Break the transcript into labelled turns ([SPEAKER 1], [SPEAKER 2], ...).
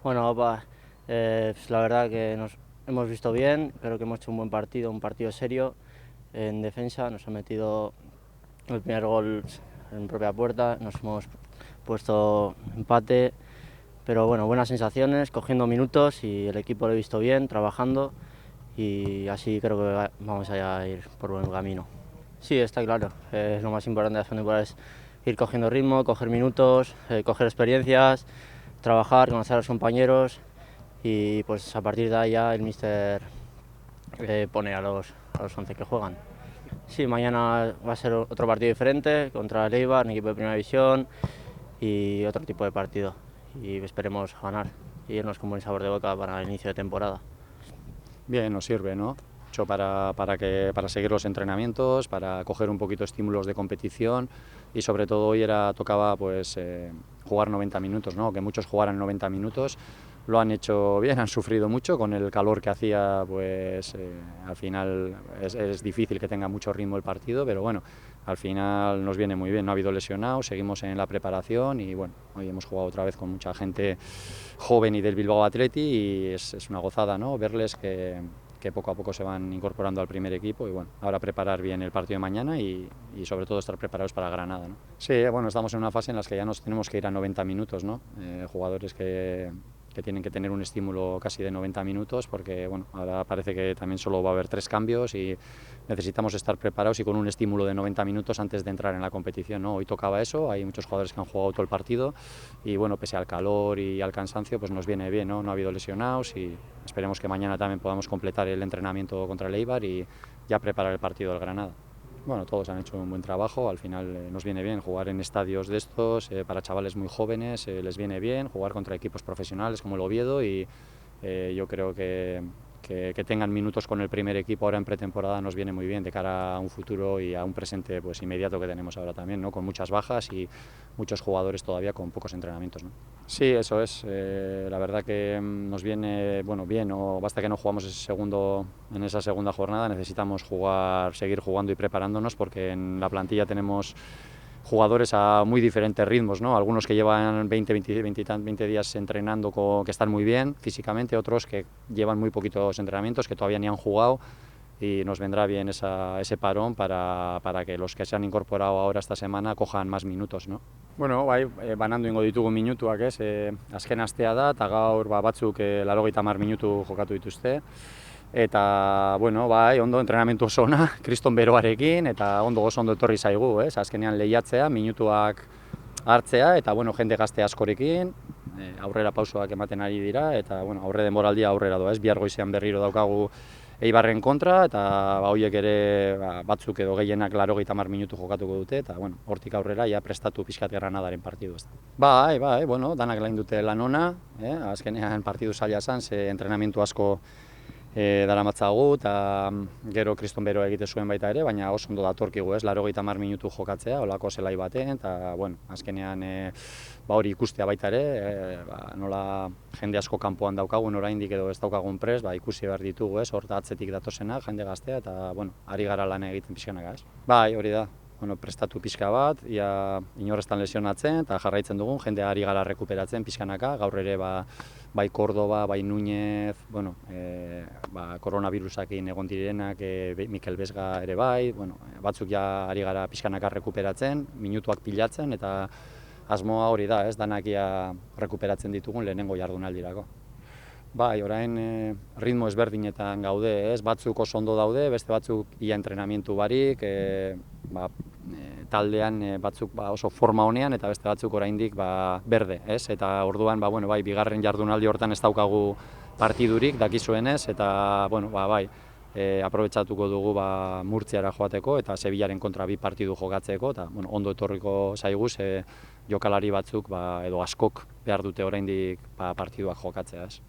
[SPEAKER 1] Bueno, opa, pues la verdad que nos hemos visto bien, creo que hemos hecho un partido serio en defensa, nos han metido el primer gol en propia puerta, nos hemos puesto empate, pero bueno, buenas sensaciones, cogiendo minutos y el equipo lo he visto bien, trabajando y así creo que vamos a ir por buen camino. Sí, está claro, lo más importante de la segunda temporada es ir cogiendo ritmo, coger minutos, coger experiencias, trabajar, conocer a los compañeros y pues a partir de ahí ya el míster pone a los 11 que juegan. Sí, mañana va a ser otro partido diferente contra el Eibar, un equipo de primera división y otro tipo de partido y esperemos ganar y irnos con buen sabor de boca para el inicio de temporada.
[SPEAKER 2] Bien, nos sirve, ¿no? Mucho para seguir los entrenamientos, para coger un poquito estímulos de competición y sobre todo hoy tocaba pues jugar 90 minutos, ¿no? Que muchos jugaran 90 minutos, lo han hecho bien, han sufrido mucho con el calor que hacía, pues al final es difícil que tenga mucho ritmo el partido, pero bueno, al final nos viene muy bien, no ha habido lesionados, seguimos en la preparación y bueno, hoy hemos jugado otra vez con mucha gente joven y del Bilbao Athletic y es una gozada, ¿no? Verles que poco a poco se van incorporando al primer equipo y bueno, ahora preparar bien el partido de mañana y sobre todo estar preparados para Granada, ¿no? Sí, bueno, estamos en una fase en la que ya nos tenemos que ir a 90 minutos, ¿no? Jugadores que tienen que tener un estímulo casi de 90 minutos porque bueno, ahora parece que también solo va a haber 3 cambios y necesitamos estar preparados y con un estímulo de 90 minutos antes de entrar en la competición, ¿no? Hoy tocaba eso, hay muchos jugadores que han jugado todo el partido y bueno, pese al calor y al cansancio, pues nos viene bien, ¿no? No ha habido lesionados y esperemos que mañana también podamos completar el entrenamiento contra el Eibar y ya preparar el partido del Granada. Bueno, todos han hecho un buen trabajo, al final nos viene bien jugar en estadios de estos, para chavales muy jóvenes les viene bien jugar contra equipos profesionales como el Oviedo y yo creo que tengan minutos con el primer equipo ahora en pretemporada nos viene muy bien de cara a un futuro y a un presente pues inmediato que tenemos ahora también, ¿no? Con muchas bajas y muchos jugadores todavía con pocos entrenamientos, ¿no? Sí, eso es. La verdad que nos viene bueno, bien, o basta que no jugamos en esa segunda jornada, necesitamos seguir jugando y preparándonos porque en la plantilla tenemos jugadores a muy diferentes ritmos, ¿no? Algunos que llevan 20 días entrenando, que están muy bien físicamente, otros que llevan muy poquitos entrenamientos, que todavía ni han jugado y nos vendrá bien ese parón para que los que se han incorporado ahora esta semana cojan más minutos, ¿no? Bueno, banandu ingo ditugu minutuak, azken astea da, eta gaur batzuk 80 minutu jokatu dituzte. Eta, bueno, ondo entrenamentu oso ona, kriston beroarekin, eta gozo ondo etorri zaigu, azkenean lehiatzea, minutuak hartzea, eta, bueno, jende gazte askorekin, aurrera pausoak ematen ari dira, eta, bueno, aurre denboraldia aurrera doa, bihar goizean berriro daukagu Eibarren kontra, eta horiek ere batzuk edo gehienak 80 minutu jokatuko dute, eta, bueno, hortik aurrera ja prestatu pixkat Granadaren partidu. Bai, bueno, danak lan dute lan ona, azkenean partidu zaila zen, ze entrenamentu asko daramatzagu eta gero kriston bero egite zuen baita ere, baina oso ondo datorkigu, 80 minutu jokatzea, olako zelai baten, eta bueno, azkenean hori ikustea baita ere, nola jende asko kanpoan daukagun oraindik edo ez daukagun prest, ikusi behar ditugu, hor atzetik datozenak, jende gaztea, eta bueno, ari gara lan egiten pixkanaka, Bai, hori da. Bueno, prestatu pixka bat, ia inorrestan lesionatzen eta jarraitzen dugun, jende ari gara rekuperatzen pixkanaka, gaur ere bai Kordoba, bai Núñez, bueno, koronavirusakin egon direnak, Mikel Vesga ere bai, bueno, batzuk ja ari gara pixkanaka rekuperatzen, minutuak pilatzen eta asmoa hori da, danak ia rekuperatzen ditugun lehenengo jardunaldirako. Bai, orain ritmo ezberdinetan gaude, batzuk oso ondo daude, beste batzuk ia entrenamientu barik, taldean batzuk oso forma honean eta beste batzuk oraindik berde, eta orduan bigarren jardunaldi hortan ez daukagu partidurik dakizuenez eta bueno, aprobetxatuko dugu Murtziara joateko eta Sevillaren kontra 2 partidu jokatzeko eta bueno, ondo etorriko zaigu jokalari batzuk edo askok behar dute oraindik partiduak jokatzea,